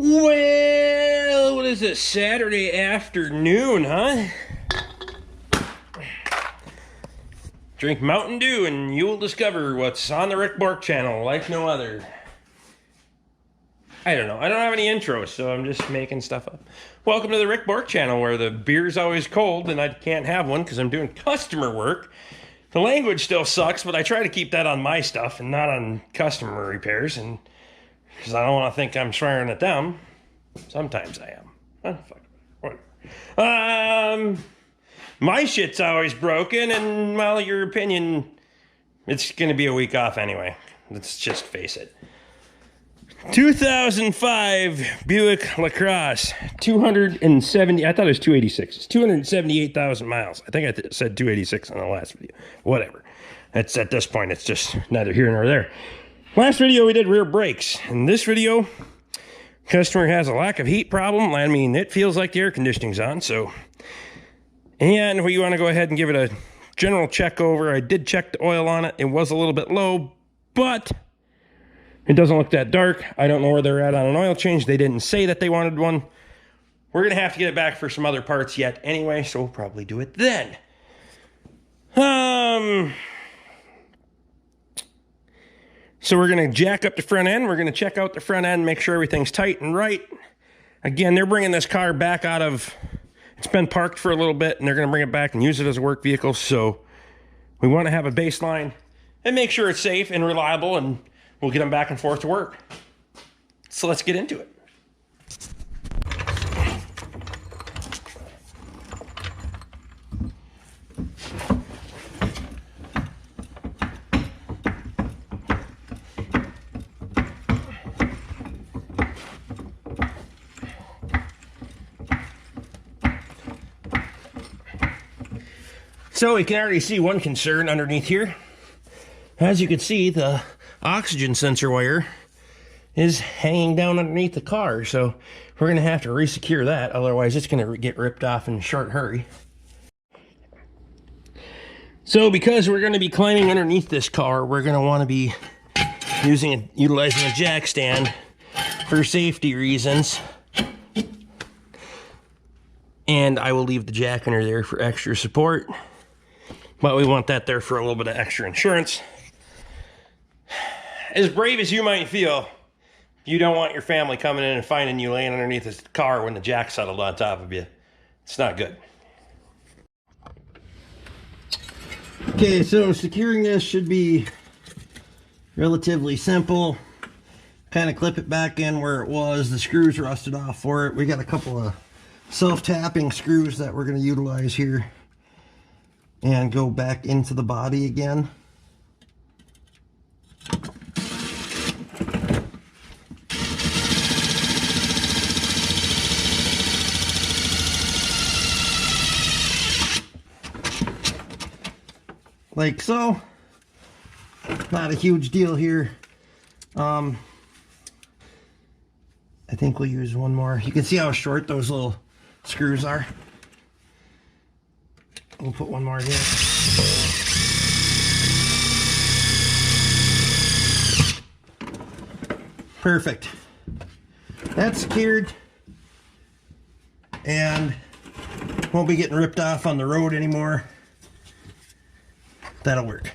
Well, what is it? Saturday afternoon, huh? Drink Mountain Dew and you'll discover what's on the Rick Bork channel like no other. I don't know. I don't have any intros, so I'm just making stuff up. Welcome to the Rick Bork channel, where the beer's always cold and I can't have one because I'm doing customer work. The language still sucks, but I try to keep that on my stuff and not on customer repairs, and because I don't want to think I'm swearing at them. Sometimes I am. Oh, fuck. Whatever. My shit's always broken, and well, your opinion, it's going to be a week off anyway. Let's just face it. 2005 Buick Lacrosse, 270, I thought it was 286. It's 278,000 miles. I think I said 286 on the last video. Whatever. That's, at this point, it's just neither here nor there. Last video we did rear brakes. In this video, customer has a lack of heat problem. I mean, it feels like the air conditioning's on, so. And we want to go ahead and give it a general check over. I did check the oil on it. It was a little bit low, but it doesn't look that dark. I don't know where they're at on an oil change. They didn't say that they wanted one. We're going to have to get it back for some other parts yet anyway, so we'll probably do it then. So we're going to jack up the front end. We're going to check out the front end, make sure everything's tight and right. Again, they're bringing this car back out of, it's been parked for a little bit, and they're going to bring it back and use it as a work vehicle. So we want to have a baseline and make sure it's safe and reliable, and we'll get them back and forth to work. So let's get into it. So we can already see one concern underneath here. As you can see, the oxygen sensor wire is hanging down underneath the car, so we're going to have to re-secure that, otherwise it's going to get ripped off in a short hurry. So because we're going to be climbing underneath this car, we're going to want to be utilizing a jack stand for safety reasons. And I will leave the jack under there for extra support, but we want that there for a little bit of extra insurance. As brave as you might feel, you don't want your family coming in and finding you laying underneath this car when the jack settled on top of you. It's not good. Okay, so securing this should be relatively simple. Kind of clip it back in where it was. The screws rusted off for it. We got a couple of self-tapping screws that we're going to utilize here and go back into the body again. Like so. Not a huge deal here. I think we'll use one more. You can see how short those little screws are. We'll put one more here. Perfect. That's secured and won't be getting ripped off on the road anymore. That'll work.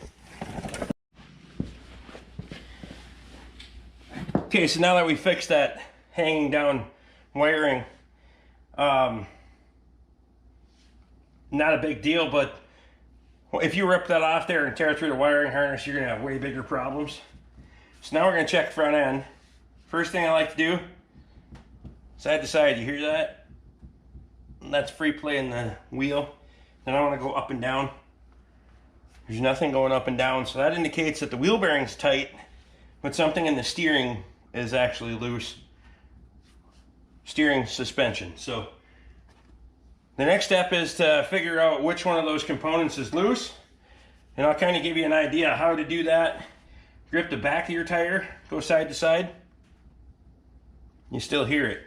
Okay, so now that we fixed that hanging down wiring, not a big deal, but if you rip that off there and tear through the wiring harness, you're gonna have way bigger problems. So now we're gonna check front end. First thing I like to do, side to side, you hear that? That's free play in the wheel. Then I wanna go up and down. There's nothing going up and down, so that indicates that the wheel bearing's tight, but something in the steering is actually loose. Steering suspension. So the next step is to figure out which one of those components is loose, and I'll kind of give you an idea how to do that. Grip the back of your tire, go side to side. You still hear it.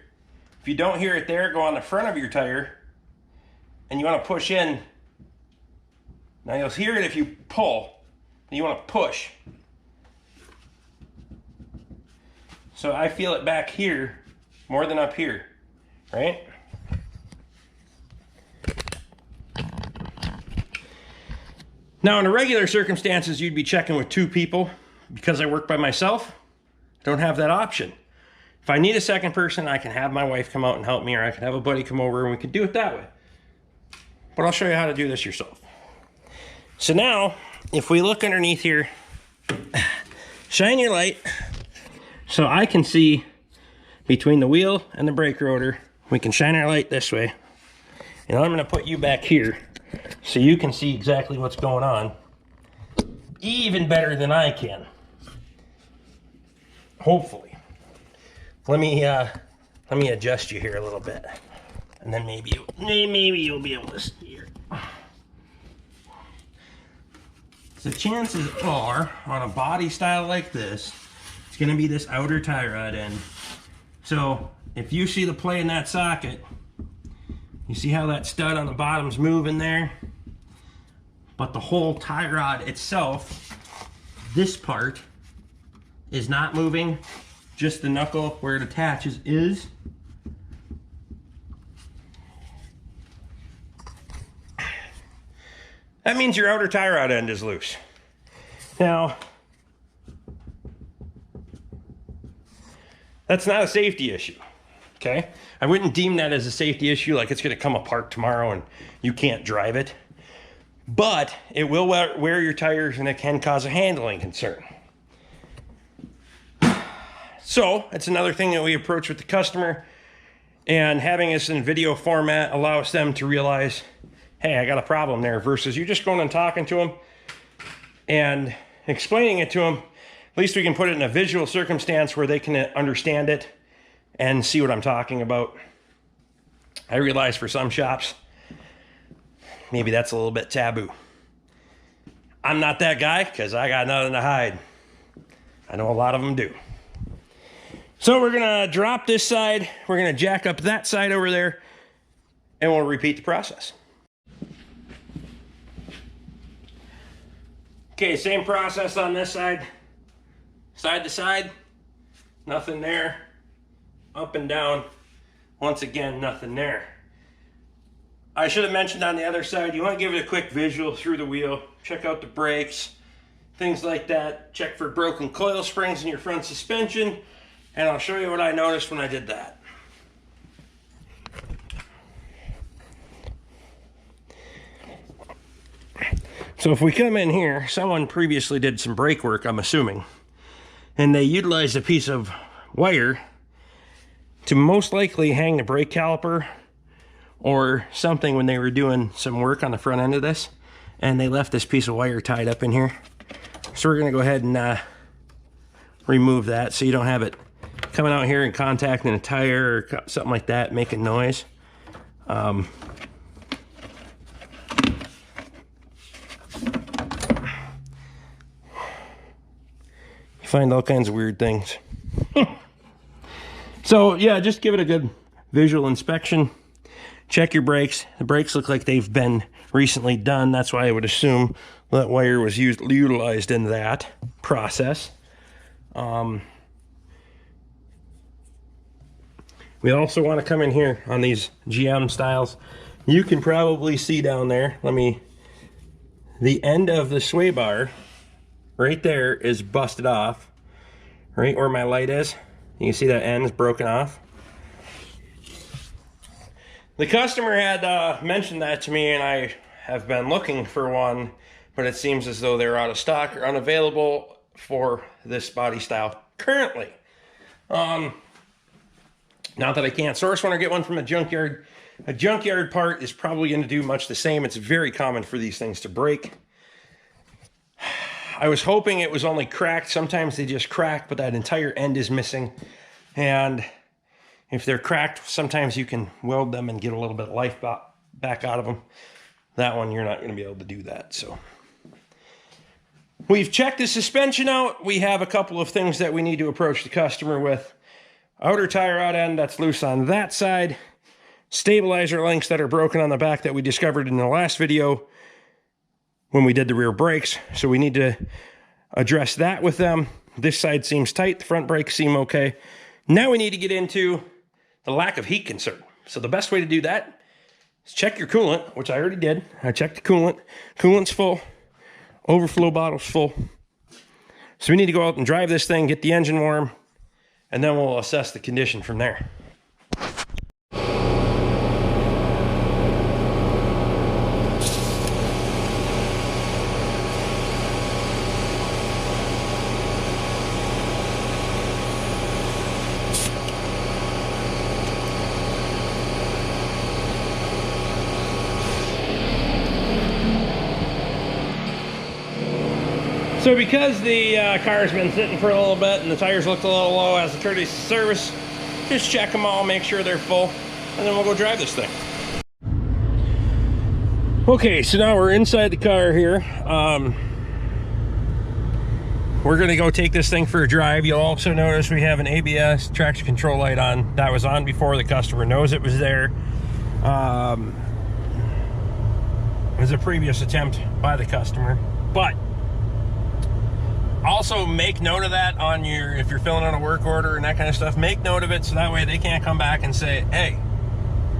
If you don't hear it there, go on the front of your tire, and you want to push in. Now you'll hear it if you pull, and you want to push. So I feel it back here, more than up here, right? Now, in the regular circumstances, you'd be checking with 2 people. Because I work by myself, I don't have that option. If I need a second person, I can have my wife come out and help me, or I can have a buddy come over and we can do it that way. But I'll show you how to do this yourself. So now, if we look underneath here, shine your light so I can see between the wheel and the brake rotor. We can shine our light this way. And I'm gonna put you back here so you can see exactly what's going on, even better than I can. Hopefully. Let me adjust you here a little bit, and then maybe you'll be able to see here. So chances are, on a body style like this, it's going to be this outer tie rod end. So if you see the play in that socket, you see how that stud on the bottom's moving there, but the whole tie rod itself, this part, is not moving, just the knuckle where it attaches is. That means your outer tie rod end is loose. Now, that's not a safety issue, okay? I wouldn't deem that as a safety issue, like it's gonna come apart tomorrow and you can't drive it. But it will wear your tires and it can cause a handling concern. So it's another thing that we approach with the customer, and having us in video format allows them to realize, hey, I got a problem there, versus you just going and talking to them and explaining it to them. At least we can put it in a visual circumstance where they can understand it and see what I'm talking about. I realize for some shops, maybe that's a little bit taboo. I'm not that guy because I got nothing to hide. I know a lot of them do. So we're gonna drop this side, we're gonna jack up that side over there, and we'll repeat the process. Okay, same process on this side. Side to side, nothing there. Up and down, once again, nothing there. I should have mentioned on the other side, you want to give it a quick visual through the wheel, check out the brakes, things like that. Check for broken coil springs in your front suspension, and I'll show you what I noticed when I did that. So if we come in here, someone previously did some brake work, I'm assuming, and they utilized a piece of wire to most likely hang the brake caliper or something when they were doing some work on the front end of this, and they left this piece of wire tied up in here. So we're gonna go ahead and remove that so you don't have it coming out here and contacting a tire or something like that, making noise. You find all kinds of weird things. So yeah, just give it a good visual inspection. Check your brakes. The brakes look like they've been recently done. That's why I would assume that wire was utilized in that process. We also want to come in here on these GM styles. You can probably see down there, the end of the sway bar right there is busted off, right where my light is. You can see that end is broken off. The customer had mentioned that to me, and I have been looking for one, but it seems as though they're out of stock or unavailable for this body style currently. Not that I can't source one or get one from a junkyard. A junkyard part is probably going to do much the same. It's very common for these things to break. I was hoping it was only cracked. Sometimes they just crack, but that entire end is missing. And if they're cracked, sometimes you can weld them and get a little bit of life back out of them. That one, you're not going to be able to do that. So we've checked the suspension out. We have a couple of things that we need to approach the customer with. Outer tie rod end that's loose on that side. Stabilizer links that are broken on the back that we discovered in the last video when we did the rear brakes. So we need to address that with them. This side seems tight. The front brakes seem okay. Now we need to get into a lack of heat concern. So the best way to do that is check your coolant, which I already did. I checked the coolant. Coolant's full. Overflow bottle's full. So we need to go out and drive this thing, get the engine warm, and then we'll assess the condition from there. So because the car's been sitting for a little bit and the tires looked a little low as a courtesy service, just check them all, make sure they're full, and then we'll go drive this thing. Okay, so now we're inside the car here. We're gonna go take this thing for a drive. You'll also notice we have an ABS traction control light on. That was on before the customer knows it was there. It was a previous attempt by the customer, but also make note of that on your, if you're filling out a work order and that kind of stuff, make note of it so that way they can't come back and say, hey,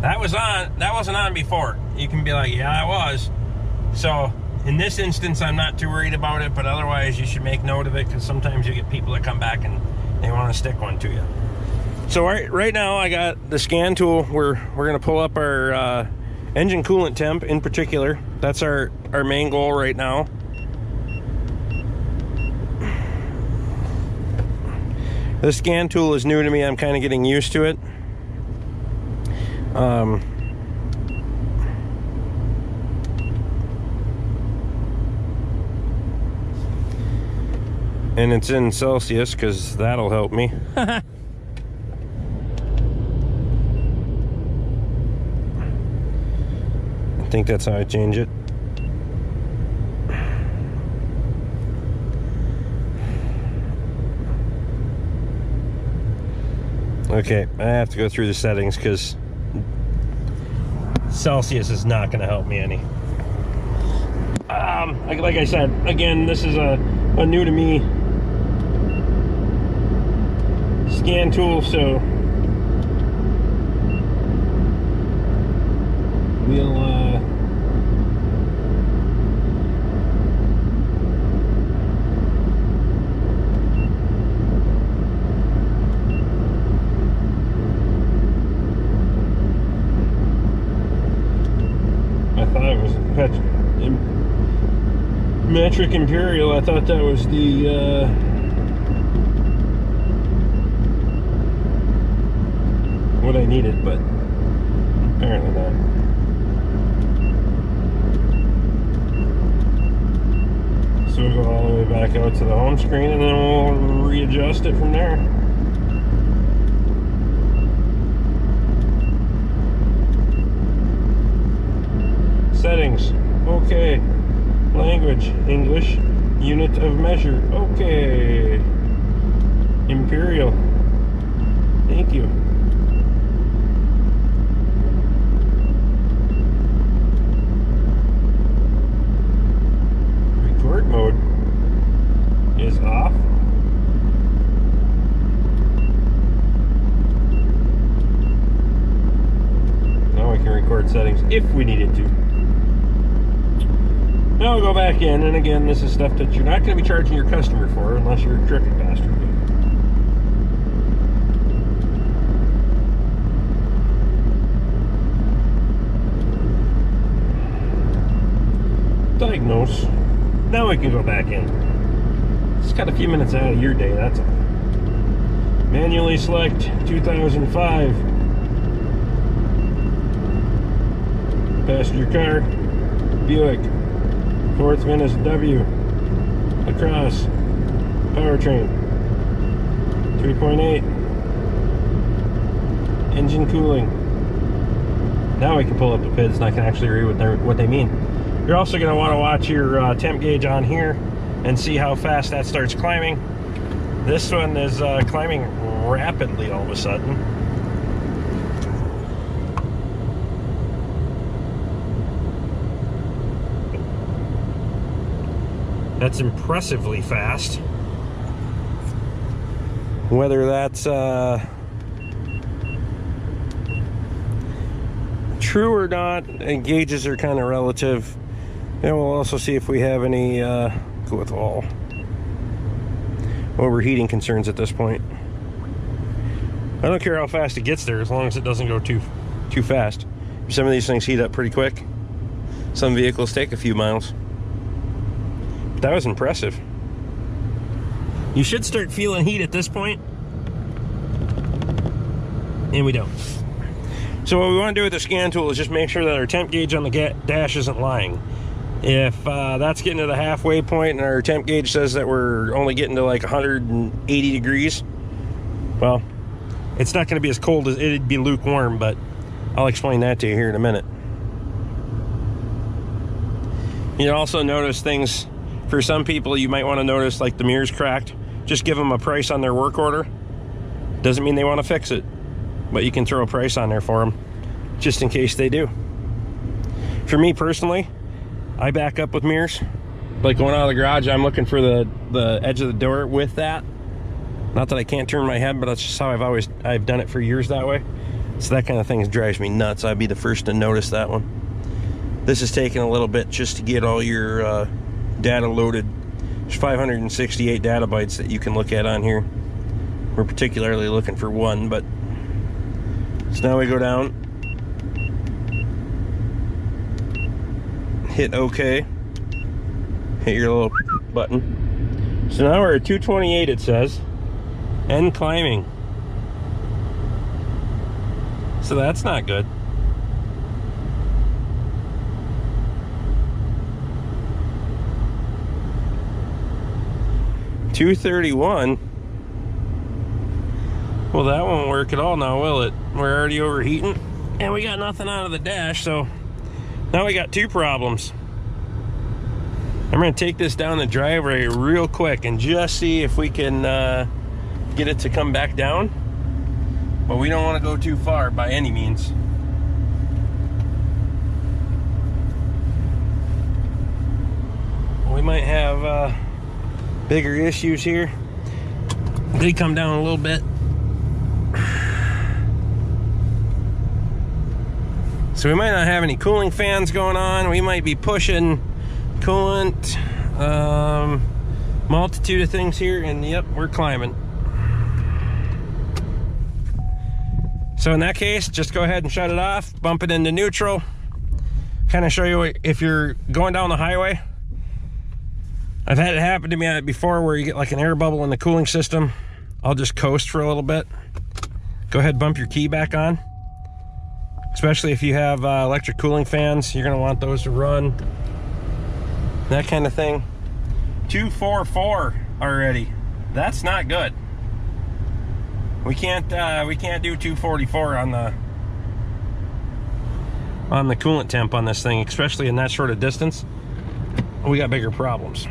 that wasn't on before. You can be like, yeah, it was. So in this instance, I'm not too worried about it, but otherwise you should make note of it, because sometimes you get people that come back and they want to stick one to you. So right now I got the scan tool. We're gonna pull up our engine coolant temp in particular. That's our main goal right now. This scan tool is new to me. I'm kind of getting used to it. And it's in Celsius because that'll help me. I think that's how I change it. Okay, I have to go through the settings because Celsius is not going to help me any. Like I said, again, this is a new to me scan tool, so we'll metric imperial. I thought that was the what I needed, but apparently not. So we'll go all the way back out to the home screen and then we'll readjust it from there. Settings, okay. Language, English. Unit of measure, okay. Imperial, thank you. Record mode is off. Now we can record settings if we needed to. Now we'll go back in, and again, this is stuff that you're not going to be charging your customer for unless you're a crooked bastard. Diagnose. Now we can go back in. Just got a few minutes out of your day, that's all. Manually select 2005. Passenger car, Buick. Fourth VIN is W. Lacrosse. Powertrain. 3.8. Engine cooling. Now we can pull up the PIDs and I can actually read what they mean. You're also going to want to watch your temp gauge on here and see how fast that starts climbing. This one is climbing rapidly all of a sudden. That's impressively fast. Whether that's true or not, and gauges are kind of relative. And we'll also see if we have any go with all overheating concerns at this point. I don't care how fast it gets there, as long as it doesn't go too fast. Some of these things heat up pretty quick. Some vehicles take a few miles. But that was impressive. You should start feeling heat at this point, and we don't. So what we want to do with the scan tool is just make sure that our temp gauge on the dash isn't lying. If that's getting to the halfway point and our temp gauge says that we're only getting to like 180 degrees, well, it's not going to be as cold as it'd be lukewarm, but I'll explain that to you here in a minute. You also notice things, for some people you might want to notice like the mirror's cracked. Just give them a price on their work order. Doesn't mean they want to fix it, but you can throw a price on there for them just in case they do. For me personally, I back up with mirrors. Like going out of the garage, I'm looking for the edge of the door with that. Not that I can't turn my head, but that's just how I've done it for years that way. So that kind of thing drives me nuts. I'd be the first to notice that one. This is taking a little bit just to get all your data loaded. There's 568 data bytes that you can look at on here. We're particularly looking for one, but so now we go down, hit OK, hit your little button. So now we're at 228, it says, and climbing. So that's not good. $231. Well, that won't work at all now, will it? We're already overheating, and we got nothing out of the dash, so now we got two problems. I'm going to take this down the driveway real quick and just see if we can get it to come back down. But we don't want to go too far by any means. We might have bigger issues here. They come down a little bit. So we might not have any cooling fans going on. We might be pushing coolant, multitude of things here, and yep, we're climbing. So in that case, just go ahead and shut it off, bump it into neutral, kind of show you if you're going down the highway. I've had it happen to me before where you get like an air bubble in the cooling system. I'll just coast for a little bit. Go ahead, bump your key back on. Especially if you have electric cooling fans, you're gonna want those to run. That kind of thing. 244 already. That's not good. We can't do 244 on the coolant temp on this thing, especially in that short of distance. We got bigger problems.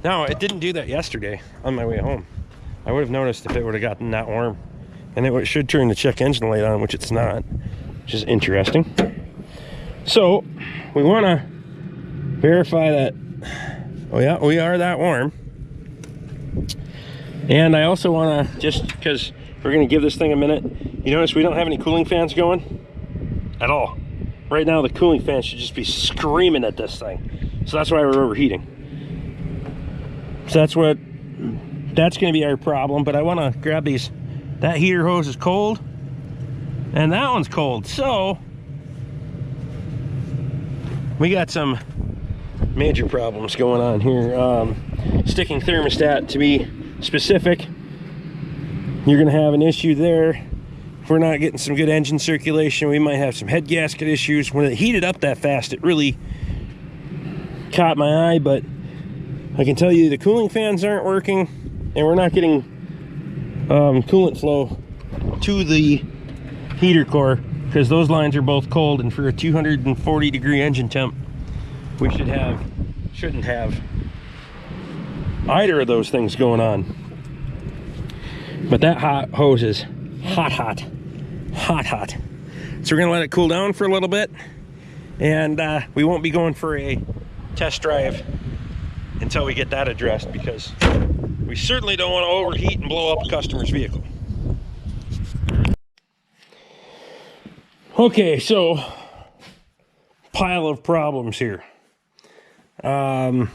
No, it didn't do that yesterday on my way home. I would have noticed if it would have gotten that warm. And it should turn the check engine light on, which it's not, which is interesting. So we want to verify that, oh yeah, we are that warm. And I also want to, just because we're going to give this thing a minute, you notice we don't have any cooling fans going at all. Right now the cooling fan should just be screaming at this thing. So that's why we're overheating. So that's going to be our problem. But I want to grab these. That heater hose is cold and that one's cold, so we got some major problems going on here. Sticking thermostat, to be specific, you're gonna have an issue there. If we're not getting some good engine circulation, we might have some head gasket issues. When it heated up that fast, it really caught my eye, but I can tell you the cooling fans aren't working, and we're not getting coolant flow to the heater core because those lines are both cold, and for a 240 degree engine temp, we shouldn't have either of those things going on. But that hot hose is hot. So we're gonna let it cool down for a little bit, and we won't be going for a test drive until we get that addressed, because we certainly don't want to overheat and blow up a customer's vehicle. Okay, so pile of problems here. Engine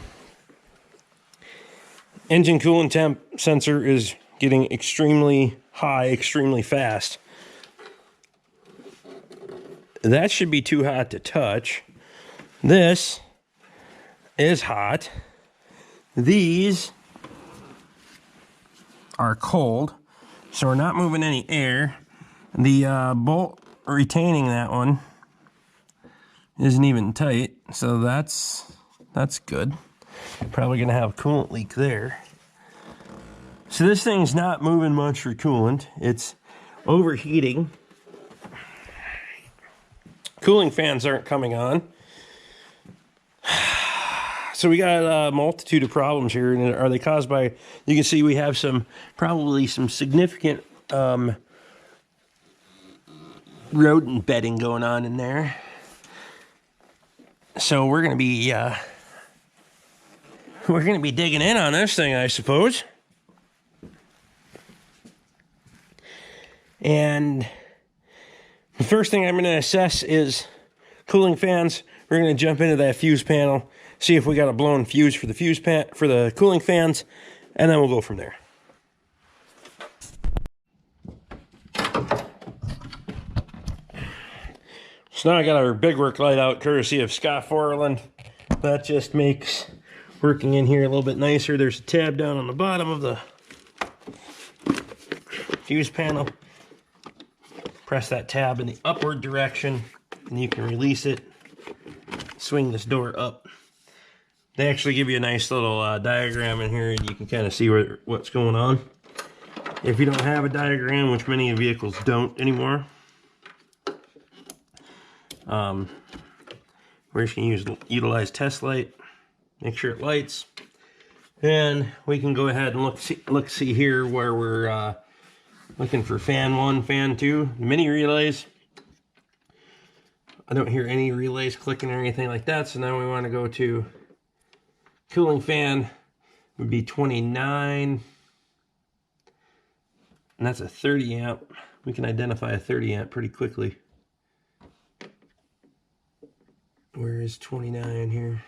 coolant temp sensor is getting extremely high, extremely fast. That should be too hot to touch. This is hot. These are cold, so we're not moving any air. The bolt retaining that one isn't even tight, so that's good. Probably gonna have a coolant leak there. So this thing's not moving much for coolant. It's overheating. Cooling fans aren't coming on. So we got a multitude of problems here, and are they caused by, you can see we have probably some significant rodent bedding going on in there. So we're gonna be digging in on this thing, I suppose. And the first thing I'm gonna assess is cooling fans. We're gonna jump into that fuse panel, see if we got a blown fuse for the cooling fans, and then we'll go from there. So now I got our big work light out, courtesy of Scott Forland. That just makes working in here a little bit nicer. There's a tab down on the bottom of the fuse panel. Press that tab in the upward direction, and you can release it. Swing this door up. They actually give you a nice little diagram in here, and you can kind of see what's going on. If you don't have a diagram, which many vehicles don't anymore, we're just going to utilize test light, make sure it lights, and we can go ahead and look see here where we're looking for fan 1, fan 2, mini relays. I don't hear any relays clicking or anything like that, so now we want to go to cooling fan, would be 29, and that's a 30 amp. We can identify a 30 amp pretty quickly. Where is 29 here?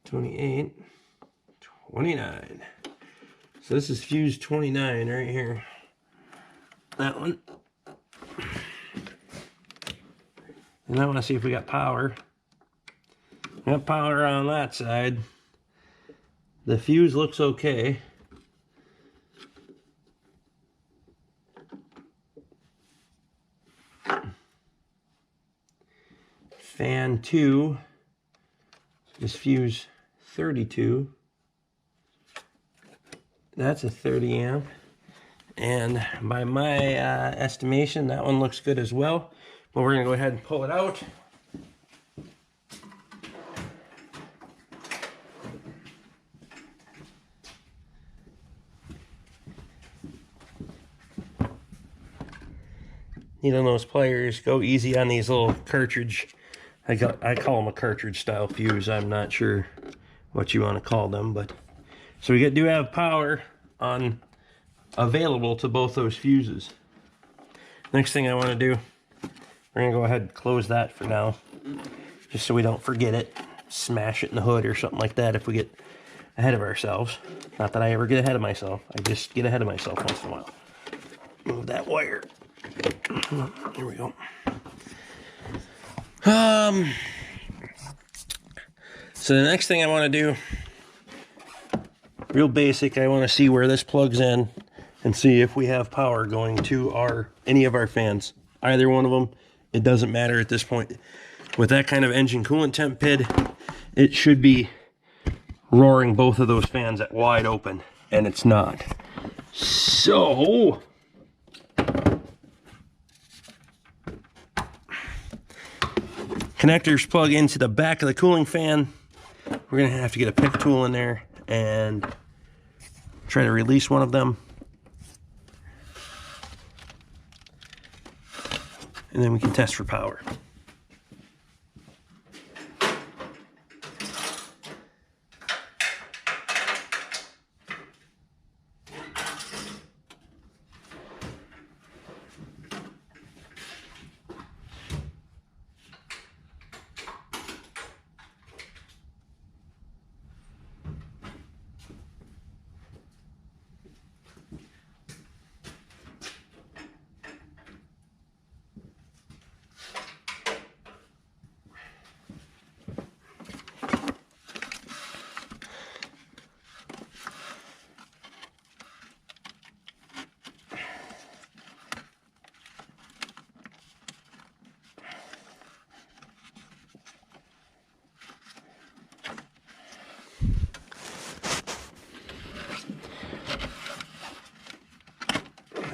28, 29. So this is fuse 29 right here. That one. And I want to see if we got power. We got power on that side. The fuse looks okay. Fan 2 is fuse 32. That's a 30 amp. And by my estimation, that one looks good as well. But we're going to go ahead and pull it out. Needle nose pliers, go easy on these little cartridge. I call them a cartridge style fuse. I'm not sure what you want to call them, but so we do have power on available to both those fuses. Next thing I want to do, we're gonna go ahead and close that for now, just so we don't forget it, smash it in the hood or something like that if we get ahead of ourselves. Not that I ever get ahead of myself, I just get ahead of myself once in a while. Move that wire. Here we go. So the next thing I want to do, real basic, I want to see where this plugs in and see if we have power going to any of our fans. Either one of them, it doesn't matter at this point. With that kind of engine coolant temp PID, it should be roaring both of those fans at wide open, and it's not. So connectors plug into the back of the cooling fan. We're gonna have to get a pick tool in there and try to release one of them. And then we can test for power.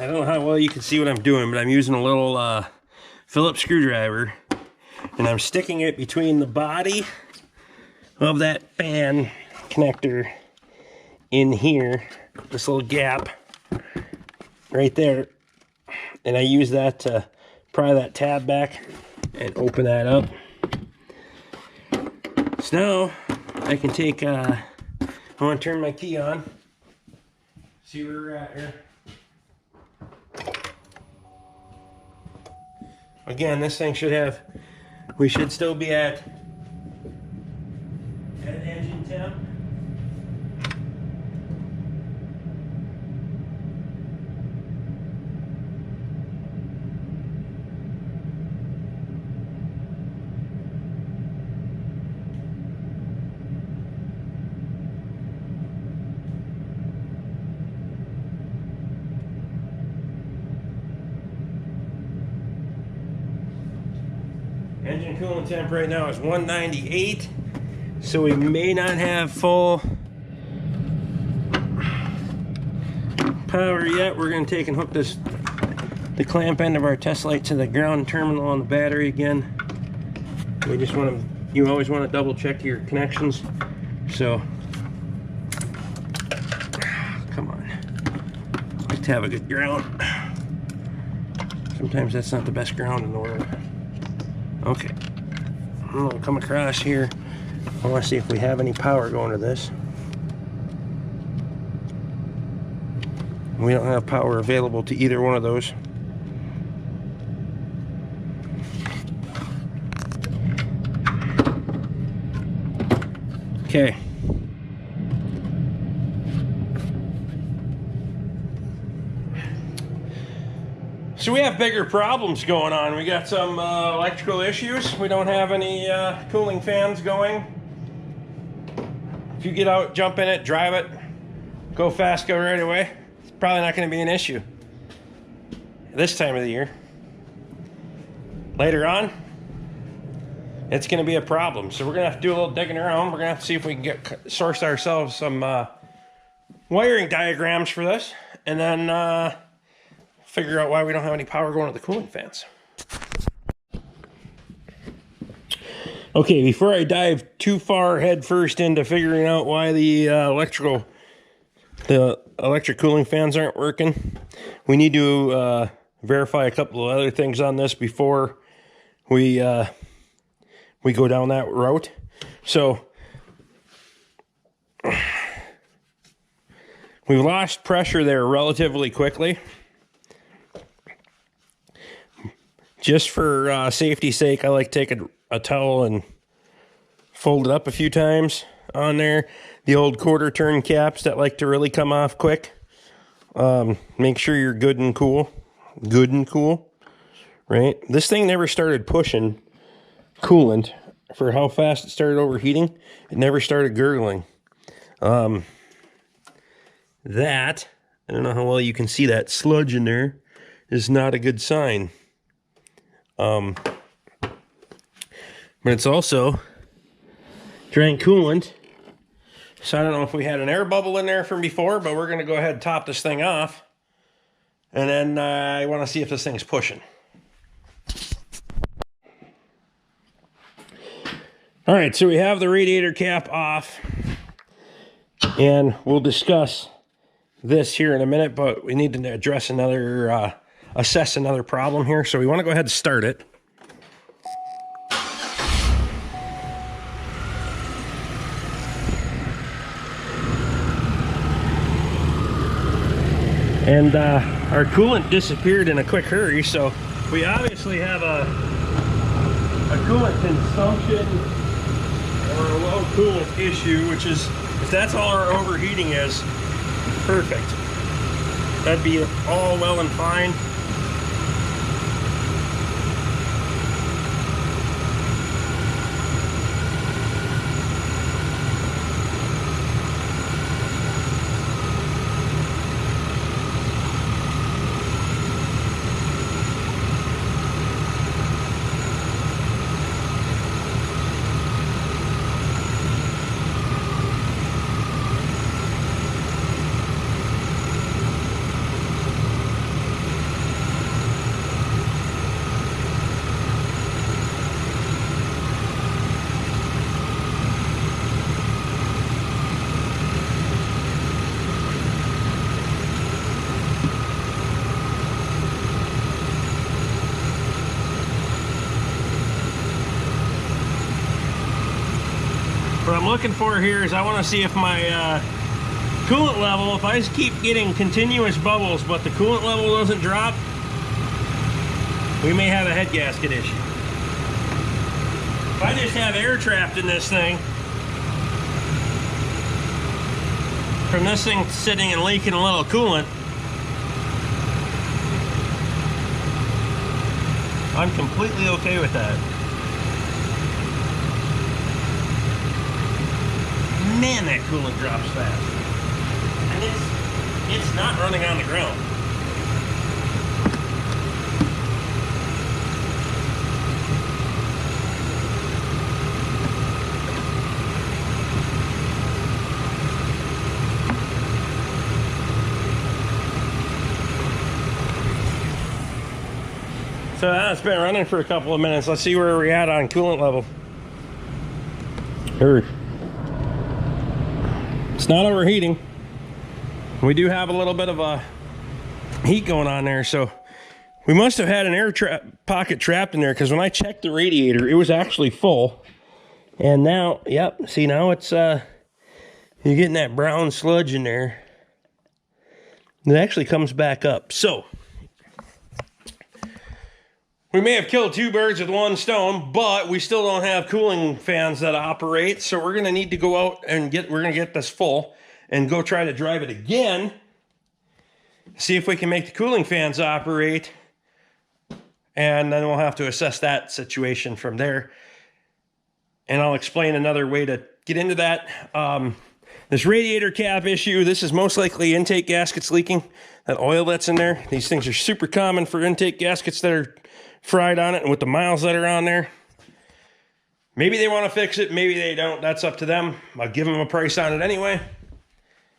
I don't know how well you can see what I'm doing, but I'm using a little Phillips screwdriver, and I'm sticking it between the body of that fan connector in here, this little gap right there, and I use that to pry that tab back and open that up. So now I can take, I want to turn my key on, see where we're at here. Again, this thing should have, we should still be at engine temp. Engine coolant temp right now is 198, so we may not have full power yet. We're going to take and hook the clamp end of our test light to the ground terminal on the battery again. We just want to, you always want to double check your connections. So, come on, I like to have a good ground. Sometimes that's not the best ground in the world. Okay, I'm gonna come across here. I want to see if we have any power going to this. We don't have power available to either one of those. Okay. So we have bigger problems going on. We got some electrical issues. We don't have any cooling fans going. If you get out, jump in it, drive it, go fast, go right away, it's probably not going to be an issue this time of the year. Later on, it's going to be a problem. So we're going to have to do a little digging around. We're going to have to see if we can source ourselves some wiring diagrams for this, and then figure out why we don't have any power going to the cooling fans. Okay, before I dive too far head first into figuring out why the electric cooling fans aren't working, we need to verify a couple of other things on this before we go down that route. So we lost pressure there relatively quickly. Just for safety's sake, I like to take a towel and fold it up a few times on there. The old quarter turn caps that like to really come off quick. Make sure you're good and cool. Good and cool, right? This thing never started pushing coolant for how fast it started overheating. It never started gurgling. That, I don't know how well you can see that sludge in there, is not a good sign. But it's also drank coolant. So I don't know if we had an air bubble in there from before, but we're going to go ahead and top this thing off. And then I want to see if this thing's pushing. All right, so we have the radiator cap off. And we'll discuss this here in a minute, but we need to address another, assess another problem here. So we want to go ahead and start it. And our coolant disappeared in a quick hurry, so we obviously have a coolant consumption or a low coolant issue, which is, if that's all our overheating is, perfect. That'd be all well and fine. looking for here is I want to see if my coolant level, if I just keep getting continuous bubbles but the coolant level doesn't drop, we may have a head gasket issue. If I just have air trapped in this thing, from this thing sitting and leaking a little coolant, I'm completely okay with that. Man, that coolant drops fast. And it's not running on the ground. So it's been running for a couple of minutes. Let's see where we're at on coolant level. It's not overheating. We do have a little bit of a heat going on there, so we must have had an air pocket trapped in there, because when I checked the radiator, it was actually full. And now, yep, see, now it's you're getting that brown sludge in there. It actually comes back up. So we may have killed two birds with one stone, but we still don't have cooling fans that operate. So we're going to need to go out and we're going to get this full and go try to drive it again. See if we can make the cooling fans operate. And then we'll have to assess that situation from there. And I'll explain another way to get into that. This radiator cap issue, this is most likely intake gaskets leaking. That oil that's in there. These things are super common for intake gaskets that are fried on it, and with the miles that are on there. Maybe they want to fix it, maybe they don't. That's up to them. I'll give them a price on it anyway.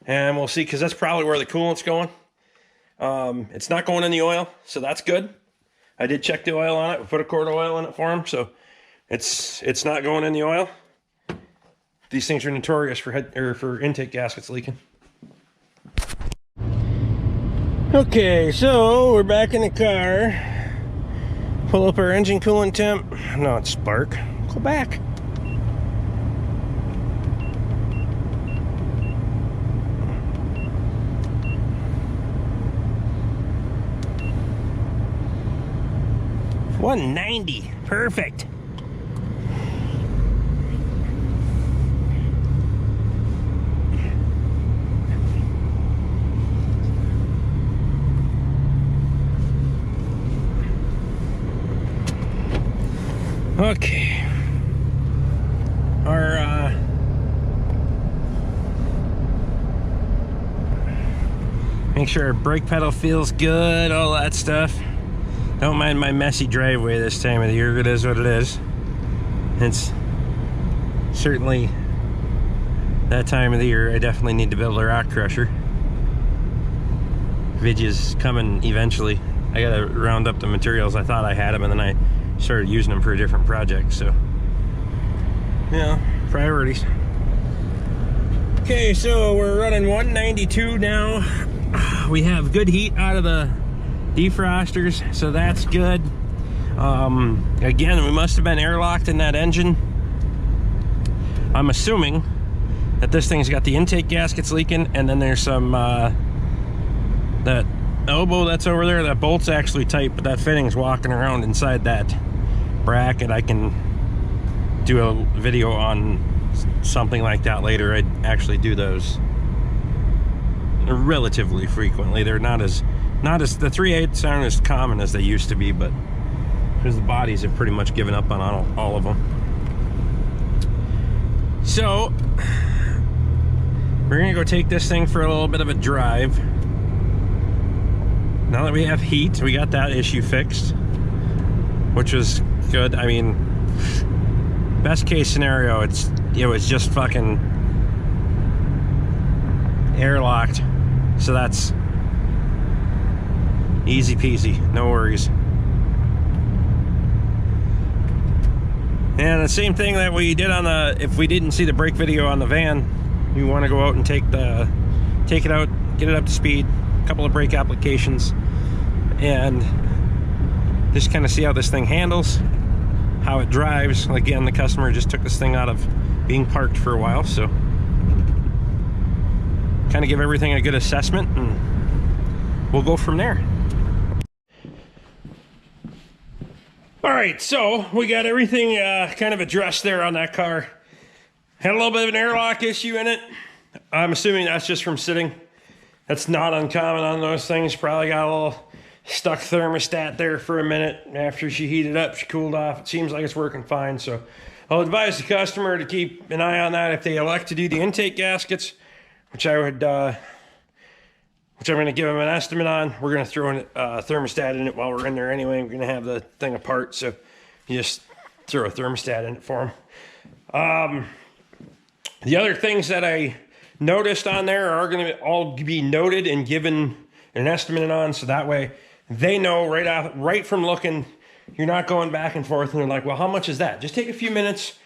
And we'll see, because that's probably where the coolant's going. It's not going in the oil, so that's good. I did check the oil on it. We put a quart of oil in it for them, so it's not going in the oil. These things are notorious for intake gaskets leaking. Okay, so we're back in the car. Pull up our engine coolant temp. No, it's spark. Go back. $190. Perfect. Okay. Make sure our brake pedal feels good, all that stuff. Don't mind my messy driveway this time of the year. It is what it is. It's certainly that time of the year. I definitely need to build a rock crusher. Vidya's coming eventually. I gotta round up the materials. I thought I had them, and then I started using them for a different project, so yeah, priorities. Okay, so we're running 192 now. We have good heat out of the defrosters, so that's good. Again, we must have been airlocked in that engine. I'm assuming that this thing's got the intake gaskets leaking, and then there's some that elbow that's over there, that bolt's actually tight, but that fitting's walking around inside that bracket. I can do a video on something like that later. I actually do those relatively frequently. They're not as the 3/8 aren't as common as they used to be, but because the bodies have pretty much given up on all of them. So we're gonna go take this thing for a little bit of a drive. Now that we have heat, we got that issue fixed, which was good. I mean, best case scenario, it was just fucking airlocked, so that's easy peasy, no worries. And the same thing that we did on the, if we didn't see the brake video on the van, you want to go out and take it out, get it up to speed, a couple of brake applications, and just kind of see how this thing handles, how it drives. Again, the customer just took this thing out of being parked for a while, so kind of give everything a good assessment, and we'll go from there. All right, so we got everything kind of addressed there on that car. Had a little bit of an airlock issue in it. I'm assuming that's just from sitting. That's not uncommon on those things. Probably got a little stuck thermostat there for a minute. After she heated up, she cooled off. It seems like it's working fine. So I'll advise the customer to keep an eye on that. If they elect to do the intake gaskets, which I would, which I'm going to give them an estimate on, we're going to throw a thermostat in it while we're in there anyway. We're going to have the thing apart, so you just throw a thermostat in it for them. The other things that I noticed on there are going to all be noted and given an estimate on, so that way they know right from looking. You're not going back and forth and they're like, well, how much is that? Just take a few minutes,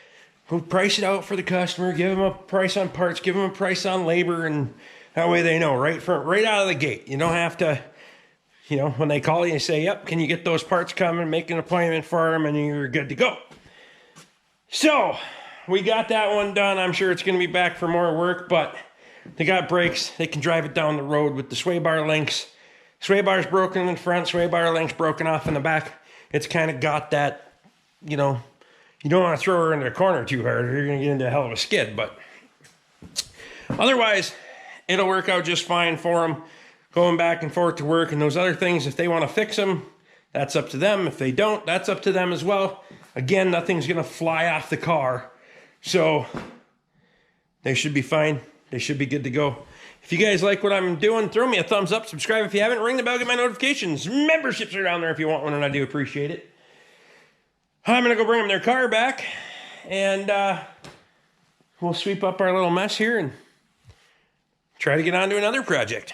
we'll price it out for the customer, give them a price on parts, give them a price on labor, and that way they know right out of the gate. You don't have to, you know, when they call you and say, yep, can you get those parts coming, make an appointment for them, and you're good to go. So we got that one done. I'm sure it's going to be back for more work, but they got brakes. They can drive it down the road with the sway bar links. Sway bar's broken in the front, sway bar links broken off in the back. It's kind of got that, you know, you don't want to throw her into the corner too hard or you're going to get into a hell of a skid, but otherwise, it'll work out just fine for them going back and forth to work. And those other things, if they want to fix them, that's up to them. If they don't, that's up to them as well. Again, nothing's going to fly off the car. So they should be fine. They should be good to go. If you guys like what I'm doing, throw me a thumbs up, subscribe if you haven't, ring the bell, get my notifications. Memberships are down there if you want one, and I do appreciate it. I'm going to go bring them their car back, and we'll sweep up our little mess here and try to get on to another project.